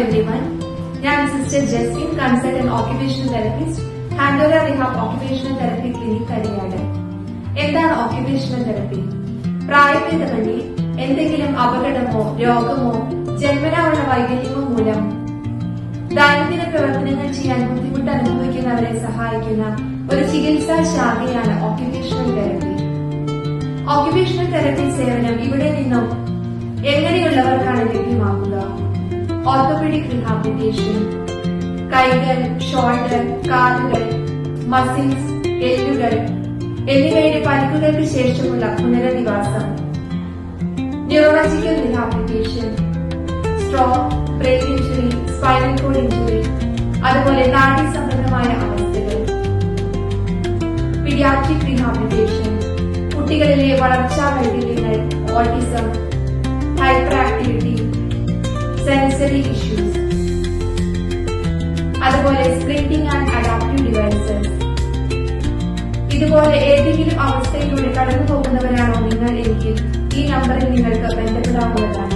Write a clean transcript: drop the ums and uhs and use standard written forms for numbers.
everyone. ഞാൻ sister Justin, consultant occupational therapist, ഹാൻഡോര rehab occupational therapy clinic Kariyad. എന്താണ് occupational therapy? പ്രായഭേദമന്യേ എന്തെങ്കിലും അപകടമോ രോഗമോ ജന്മനാ ഉള്ള വൈകല്യമോ മൂലം ദൈനംദിന പ്രവർത്തനങ്ങൾ ചെയ്യാൻ ബുദ്ധിമുട്ട് അനുഭവിക്കുന്നവരെ സഹായിക്കുന്ന ഒരു ചികിത്സാ ശാഖയാണ് ഓക്യുപേഷണൽ തെറപ്പി. ഓക്യുപേഷണൽ തെറപ്പി സേവനം ഇവിടെ നിന്നും എങ്ങനെയുള്ളവർക്കാണ് ലഭ്യമാക്കുക? ഓർത്തോപെഡിക് റീഹാബിലിറ്റേഷൻ, കൈകൾ, ഷോൾഡർ, കാലുകൾ, മസിൽസ്, എല്ലുകൾ എന്നിവയുടെ പരിക്കുകൾക്ക് ശേഷമുള്ള പുനരധിവാസം, neurological rehabilitation, stroke, brain injury, spinal cord injury, അതുപോലെ നാഡീ സംബന്ധമായ അവസ്ഥകൾ, പീഡിയാട്രിക് റീഹാബിലിറ്റേഷൻ, കുട്ടികളിലെ വളർച്ചാ വൈകല്യങ്ങൾ, autism, hyper activity, sensory issues, അതുപോലെ സ്പ്രിന്റിംഗ് ആൻഡ് അഡാപ്റ്റീവ് ഡിവൈസസ്. ഇതുപോലെ ഏതെങ്കിലും അവസ്ഥയിലൂടെ കടന്നു പോകുന്നവരാണോ നിങ്ങൾ എങ്കിൽ ഈ നമ്പറിൽ നിങ്ങൾക്ക് ബന്ധപ്പെടാവുന്നതാണ്.